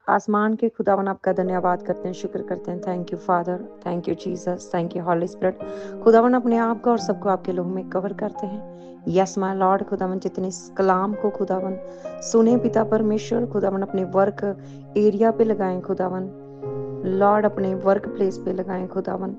आसमान के खुदावन आपका धन्यवाद करते हैं, शुक्र करते हैं। Thank you father, thank you Jesus, thank you Holy Spirit. खुदावन अपने आप को और सबको आपके लहू में कवर करते हैं। यस माय लॉर्ड, खुदावन जितने इस कलाम को खुदावन सुने पिता परमेश्वर, खुदावन अपने वर्क एरिया पे लगाएं खुदावन, लॉर्ड अपने वर्क प्लेस पे लगाएं खुदावन।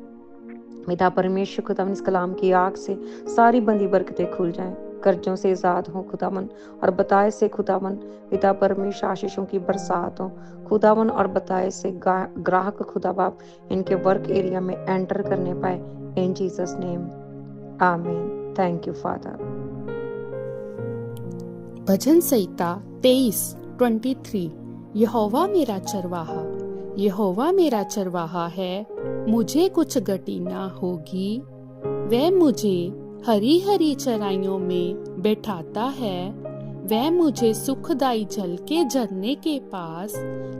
पिता परमेश्वर खुदावन इस कलाम की आग से सारी बंदी बरकतें खुल जाएं, कर्जों से आजाद हो खुदावन, और बताए से खुदावन पिता परमेश्वर आशीषों की बरसात हो खुदावन, और बताए से ग्राहक खुदा बाप इनके वर्क एरिया में एंटर करने पाए। In Jesus name amen. Thank you father. भजन संहिता 23:23। यहोवा मेरा चरवाहा, यहोवा मेरा चरवाहा है, मुझे कुछ घटी ना होगी। वह मुझे हरी हरी चराइयों में बैठाता है, वह मुझे सुखदाई जल के झरने के पास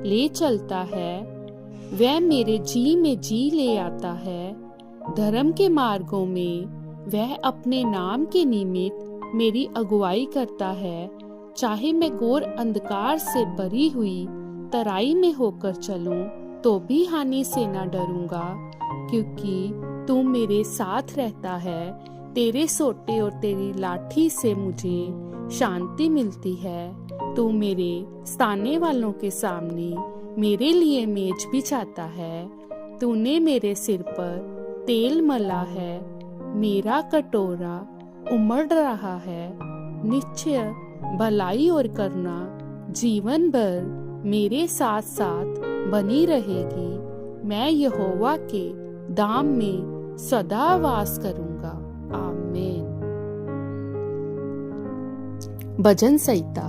ले चलता है। वह मेरे जी में जी ले आता है, धर्म के मार्गों में वह अपने नाम के निमित्त मेरी अगुवाई करता है। चाहे मैं घोर अंधकार से भरी हुई तराई में होकर चलूं, तो भी हानि से न डरूंगा, क्योंकि तू मेरे साथ रहता है। तेरे सोटे और तेरी लाठी से मुझे शांति मिलती है। तू मेरे स्थाने वालों के सामने मेरे लिए मेज बिछाता है। तूने मेरे सिर पर तेल मला है, मेरा कटोरा उमड़ रहा है। निश्चय भलाई और करुणा जीवन भर मेरे साथ साथ बनी रहेगी। मैं यहोवा के धाम में सदा वास करूंगा। आमीन। भजन संहिता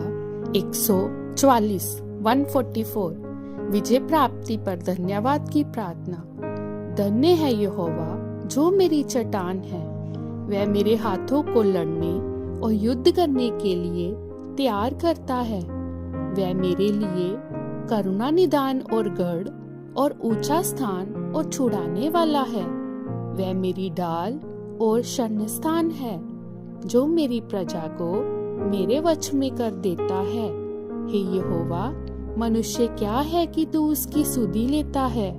144 विजय प्राप्ति पर धन्यवाद की प्रार्थना। धन्य है यहोवा जो मेरी चट्टान है, वह मेरे हाथों को लड़ने और युद्ध करने के लिए तैयार करता है। वह मेरे लिए करुणा निदान और गढ़ और ऊंचा स्थान और छुड़ाने वाला है। वह मेरी ढाल और शरण स्थान है, जो मेरी प्रजा को मेरे वश में कर देता है। हे यहोवा, मनुष्य क्या है कि तू उसकी सुधि लेता है,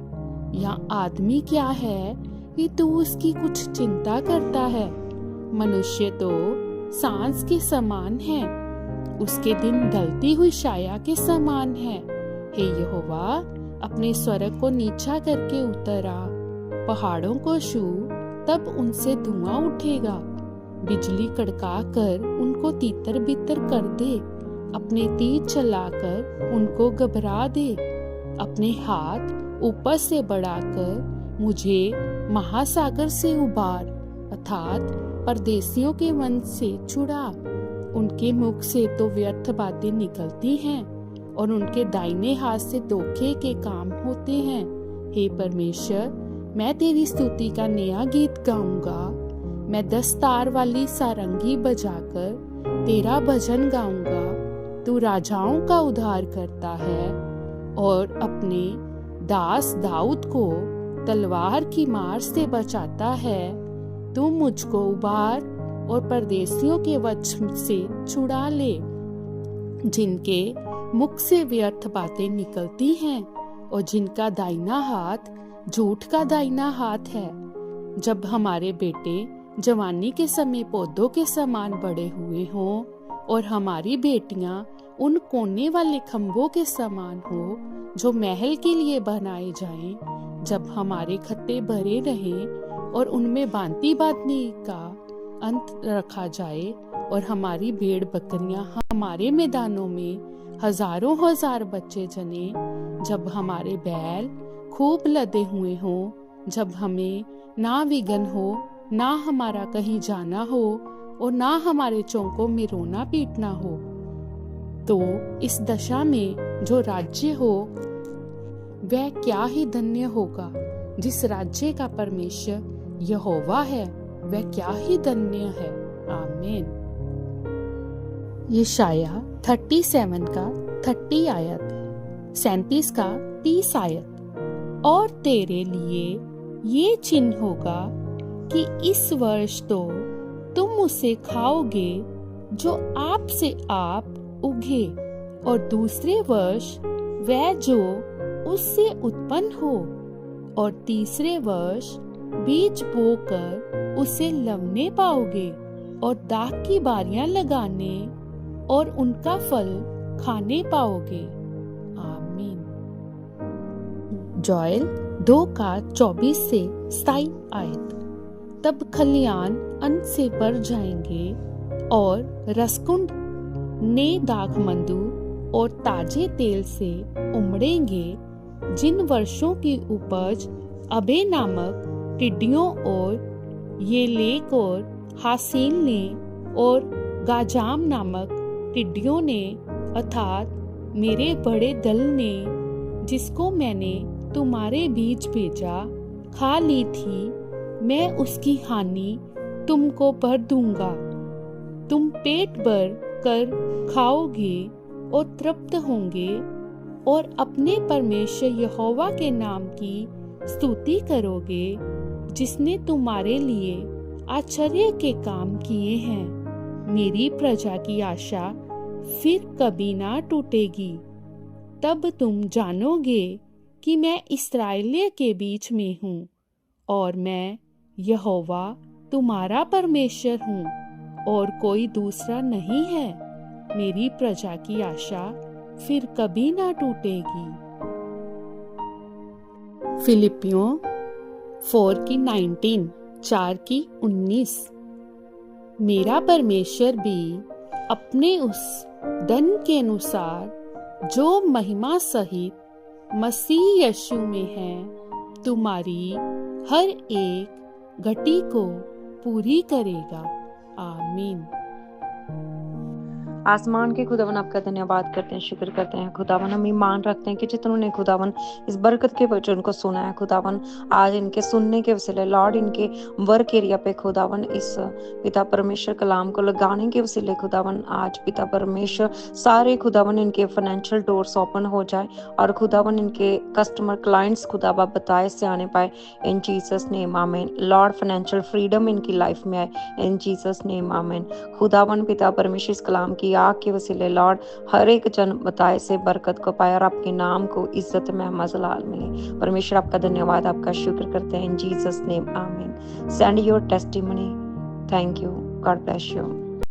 या आदमी क्या है कि तू उसकी कुछ चिंता करता है। मनुष्य तो सांस के समान है, उसके दिन ढलती हुई छाया के समान है। हे यहोवा, अपने स्वर्ग को नीचा करके उतर आ, पहाड़ों को छू, तब उनसे धुआं उठेगा। बिजली कड़का कर उनको तीतर बितर कर दे, अपने तीर चलाकर उनको घबरा दे। अपने हाथ ऊपर से बढ़ाकर मुझे महासागर से उबार, अर्थात परदेसियों के मन से छुड़ा। उनके मुख से तो व्यर्थ बातें निकलती हैं, और उनके दाहिने हाथ से धोखे के काम होते हैं। हे परमेश्वर, मैं तेरी स्तुति का नया गीत गाऊंगा। मैं 10 तार वाली सारंगी बजाकर तेरा भजन गाऊंगा। तू राजाओं का उद्धार करता है और अपने दास दाऊद को तलवार की मार से बचाता है। तू मुझको उबार और परदेसियों के वश से छुड़ा ले, जिनके मुख से व्यर्थ बातें निकलती हैं और जिनका दाहिना हाथ झूठ का दाहिना हाथ है। जब हमारे बेटे जवानी के समय पौधों के समान बड़े हुए हों, और हमारी बेटियां उन कोने वाले खंभों के समान हो जो महल के लिए बनाए जाएं। जब हमारे खत्ते भरे रहें और उनमें बांती बांधने का अंत रखा जाए, और हमारी भेड़ बकरियां हमारे मैदानों में हजारों हजार बच्चे जने। जब हमारे बैल खूब लदे हुए हों, जब हमें ना विघन हो, ना हमारा कहीं जाना हो, और ना हमारे चौकों में रोना पीटना हो, तो इस दशा में जो राज्य हो वह क्या ही धन्य होगा। जिस राज्य का परमेश्वर यहोवा है, वह क्या ही धन्य है। आमीन। यशाया 37 का 30 आयत, 37 का 30 आयत। और तेरे लिए ये चिन्ह होगा कि इस वर्ष तो तुम उसे खाओगे जो आप से आप उगे, और दूसरे वर्ष वह जो उससे उत्पन्न हो, और तीसरे वर्ष बीज बोकर उसे लवने पाओगे और दाख की बारियां लगाने और उनका फल खाने पाओगे। आमीन। जोएल 2:24 से 27 आयत। तब खलियान अन्न से भर जाएंगे और रसकुंड ने दाखमंदू और ताजे तेल से उमड़ेंगे, जिन वर्षों की उपज अबे नामक टिड्डियों और येलेक और हासील ने और गाजाम नामक टिड्डियों ने, अर्थात मेरे बड़े दल ने, जिसको मैंने तुम्हारे बीच भेजा, खा ली थी, मैं उसकी हानि तुमको भर दूंगा। तुम पेट भर कर खाओगे और तृप्त होंगे और अपने परमेश्वर यहोवा के नाम की स्तुति करोगे, जिसने तुम्हारे लिए आश्चर्य के काम किए हैं। मेरी प्रजा की आशा फिर कभी ना टूटेगी। तब तुम जानोगे कि मैं इस्राएलियों के बीच में हूँ और मैं यहोवा तुम्हारा परमेश्वर हूँ और कोई दूसरा नहीं है। मेरी प्रजा की आशा फिर कभी ना टूटेगी। फिलिपियों 4:19, 4:19। मेरा परमेश्वर भी अपने उस धन के अनुसार जो महिमा सहित मसीह यीशु में है, तुम्हारी हर एक घटी को पूरी करेगा। आमीन। आसमान के खुदावन आपका धन्यवाद करते हैं, शुक्र करते हैं खुदावन। हम ईमान रखते हैं कि जितनों ने खुदावन इस बरकत के वचन को सुना है खुदावन, आज इनके सुनने के वसीले लॉर्ड, इनके वर्क एरिया पे खुदावन इस पिता परमेश्वर कलाम को लगाने के वसीले खुदावन, आज पिता परमेश्वर सारे खुदावन इनके फाइनेंशियल डोर्स ओपन हो जाए और खुदावन इनके कस्टमर क्लाइंट्स खुदाबा बताए से आने पाए। इन जीसस नेम आमीन। लॉर्ड फाइनेंशियल फ्रीडम इनकी लाइफ में आए। इन जीसस नेम आमीन। खुदावन पिता परमेश्वर इस कलाम की आग के वसीले लॉर्ड हर एक जन बताए से बरकत को पाए और आपके नाम को इज्जत में मजलाल मिले। परमेश्वर आपका धन्यवाद, आपका शुक्र करते हैं। इन जीसस नेम आमीन। Send your testimony. Thank you. God bless you.